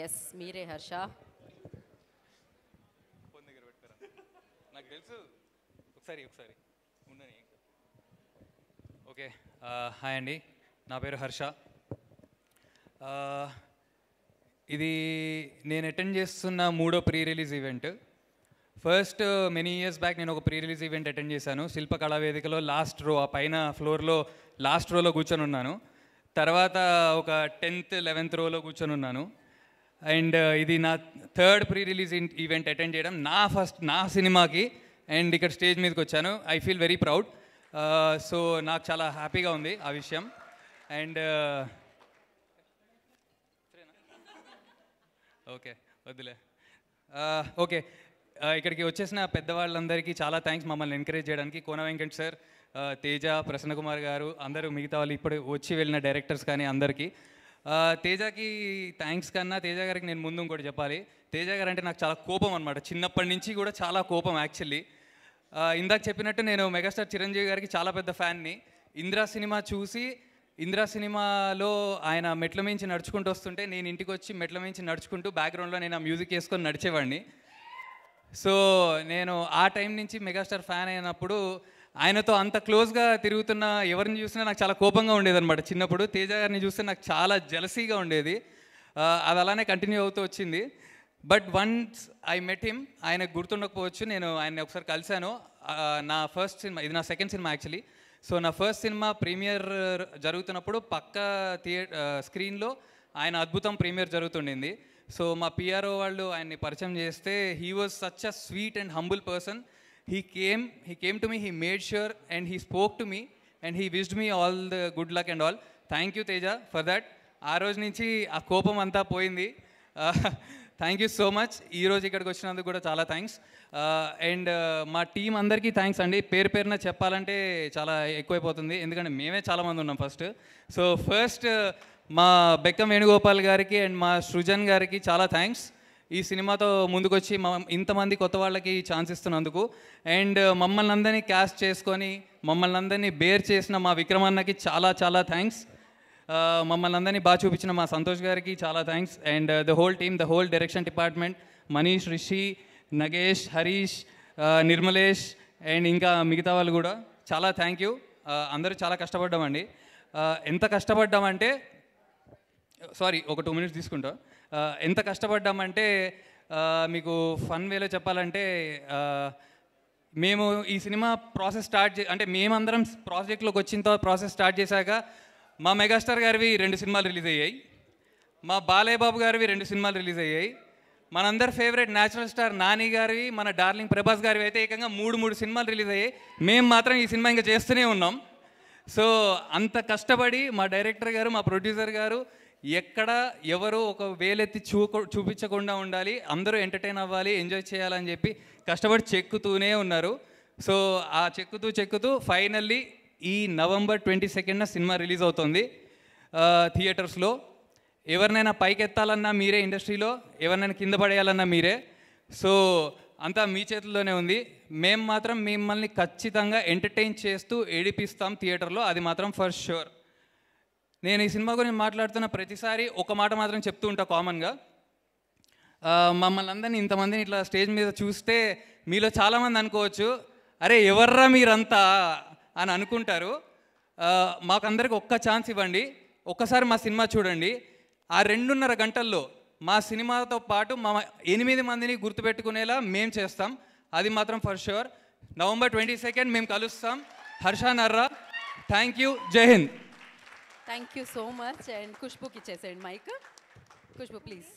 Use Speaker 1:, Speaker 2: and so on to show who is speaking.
Speaker 1: Yes మీరే హర్ష.
Speaker 2: నాకు తెలుసు. ఒకసారి ఉండని. ఓకే, హాయ్ అండి, నా పేరు హర్ష. ఇది నేను అటెండ్ చేస్తున్న 3వ pre release event. First many years back నేను ఒక ప్రీ రిలీజ్ ఈవెంట్ అటెండ్ చేశాను, శిల్పకళా వేదికలో లాస్ట్ రో, ఆ పైన ఫ్లోర్లో లాస్ట్ రోలో కూర్చొని ఉన్నాను. తర్వాత ఒక 10th 11th రోలో కూర్చొని ఉన్నాను. అండ్ ఇది నా 3rd pre release event attend చేయడం, నా సినిమాకి. అండ్ ఇక్కడ స్టేజ్ మీదకి వచ్చాను. I feel very proud. So నాకు చాలా హ్యాపీగా ఉంది ఆ విషయం. అండ్ ఓకే, వద్దులే. ఓకే, ఇక్కడికి వచ్చేసిన పెద్దవాళ్ళందరికీ చాలా థ్యాంక్స్ మమ్మల్ని ఎంకరేజ్ చేయడానికి. కోన వెంకట్ సార్, తేజ, ప్రసన్న కుమార్ గారు, అందరూ మిగతా వాళ్ళు ఇప్పుడు వచ్చి వెళ్ళిన డైరెక్టర్స్ కానీ అందరికీ. తేజకి థ్యాంక్స్ కన్నా తేజ గారికి నేను ముందు ఇంకోటి చెప్పాలి. తేజ గారు అంటే నాకు చాలా కోపం అనమాట, చిన్నప్పటి నుంచి కూడా చాలా కోపం యాక్చువల్లీ. ఇందాక చెప్పినట్టు నేను మెగాస్టార్ చిరంజీవి గారికి చాలా పెద్ద ఫ్యాన్ని. ఇందిరా సినిమాలో ఆయన మెట్ల మించి నడుచుకుంటూ వస్తుంటే నేను ఇంటికి వచ్చి మెట్ల మించి నడుచుకుంటూ బ్యాక్గ్రౌండ్లో నేను ఆ మ్యూజిక్ వేసుకొని నడిచేవాడిని. సో నేను ఆ టైం నుంచి మెగాస్టార్ ఫ్యాన్ అయినప్పుడు ఆయనతో అంత క్లోజ్గా తిరుగుతున్న ఎవరిని చూసినా నాకు చాలా కోపంగా ఉండేది అనమాట చిన్నప్పుడు. తేజ గారిని చూస్తే నాకు చాలా జలసీగా ఉండేది. అది అలానే కంటిన్యూ అవుతూ వచ్చింది. But once I met him, ఆయనకు గుర్తుండకపోవచ్చు, నేను ఆయన్ని ఒకసారి కలిశాను. నా ఫస్ట్ సినిమా, ఇది నా సెకండ్ సినిమా యాక్చువల్లీ. సో నా ఫస్ట్ సినిమా ప్రీమియర్ జరుగుతున్నప్పుడు పక్క స్క్రీన్లో ఆయన అద్భుతం ప్రీమియర్ జరుగుతుండింది. సో మా పిఆర్ఓ వాళ్ళు ఆయన్ని పరిచయం చేస్తే he was such a sweet and humble person. He came to me, he made sure and he spoke to me and he wished me all the good luck and all. Thank you Teja for that. ఆ రోజు నుంచి ఆ కోపం అంతా పోయింది. Thank you so much. ఈరోజు ఇక్కడికి వచ్చినందుకు కూడా చాలా థ్యాంక్స్. అండ్ మా టీం అందరికీ థ్యాంక్స్ అండి. పేరున చెప్పాలంటే చాలా ఎక్కువైపోతుంది, ఎందుకంటే మేమే చాలామంది ఉన్నాం ఫస్ట్. సో ఫస్ట్ మా బెక్కం వేణుగోపాల్ గారికి అండ్ మా సృజన్ గారికి చాలా థ్యాంక్స్ ఈ సినిమాతో ముందుకొచ్చి ఇంతమంది కొత్త వాళ్ళకి ఛాన్స్ ఇస్తున్నందుకు. అండ్ మమ్మల్ని అందరినీ క్యాస్ట్ చేసుకొని మమ్మల్ని అందరినీ బేర్ చేసిన మా విక్రమన్నకి చాలా చాలా థ్యాంక్స్. మమ్మల్ని అందరినీ బాగా చూపించిన మా సంతోష్ గారికి చాలా thanks. And the whole team, the whole direction department, Manish, Rishi, Nagesh, Harish, Nirmalesh and ఇంకా మిగతా వాళ్ళు కూడా చాలా థ్యాంక్ యూ. అందరూ చాలా కష్టపడ్డామండి. ఎంత కష్టపడ్డామంటే ఒక 2 minutes తీసుకుంటా. ఎంత కష్టపడ్డామంటే మీకు ఫన్ వేలో చెప్పాలంటే మేము ఈ సినిమా ప్రాసెస్ అంటే మేమందరం ప్రాజెక్ట్లోకి వచ్చిన తర్వాత ప్రాసెస్ స్టార్ట్ చేశాక మా మెగాస్టార్ గారివి 2 సినిమాలు రిలీజ్ అయ్యాయి, మా బాలయ్య బాబు గారివి 2 సినిమాలు రిలీజ్ అయ్యాయి, మనందరి ఫేవరెట్ న్యాచురల్ స్టార్ నాని గారివి, మన డార్లింగ్ ప్రభాస్ గారివి అయితే ఏకంగా 3 సినిమాలు రిలీజ్ అయ్యాయి. మేము మాత్రం ఈ సినిమా ఇంకా చేస్తూనే ఉన్నాం. సో అంత కష్టపడి మా డైరెక్టర్ గారు, మా ప్రొడ్యూసర్ గారు ఎక్కడ ఎవరు ఒక వేలెత్తి చూపించకుండా ఉండాలి, అందరూ ఎంటర్టైన్ అవ్వాలి, ఎంజాయ్ చేయాలని చెప్పి కష్టపడి చెక్కుతూనే ఉన్నారు. సో ఆ చెక్కుతూ ఫైనల్లీ ఈ November 22nd సినిమా రిలీజ్ అవుతుంది థియేటర్స్లో. ఎవరినైనా పైకెత్తాలన్నా మీరే, ఇండస్ట్రీలో ఎవరినైనా కింద పడేయాలన్నా మీరే. సో అంతా మీ చేతుల్లోనే ఉంది. మేము మాత్రం మిమ్మల్ని ఖచ్చితంగా ఎంటర్టైన్ చేస్తూ ఏడిపిస్తాం థియేటర్లో, అది మాత్రం ఫర్ షూర్. నేను ఈ సినిమా గురించి మాట్లాడుతున్న ప్రతిసారి ఒక మాట మాత్రం చెప్తూ ఉంటా కామన్గా. మమ్మల్ని అందరినీ ఇంతమందిని ఇట్లా స్టేజ్ మీద చూస్తే మీలో చాలామంది అనుకోవచ్చు, అరే ఎవర్రా మీరంతా అని అనుకుంటారు. మాకందరికి ఒక్క ఛాన్స్ ఇవ్వండి, ఒక్కసారి మా సినిమా చూడండి. ఆ 2.5 గంటల్లో మా సినిమాతో పాటు మా 8 మందిని గుర్తుపెట్టుకునేలా మేము చేస్తాం, అది మాత్రం ఫర్ షూర్. November 22nd మేము కలుస్తాం. Harsha Narra, thank you, Jai Hind.
Speaker 1: Thank you so much. And ఖుష్బుకి ఇచ్చేసేయండి మైక్. ఖుష్బు ప్లీజ్.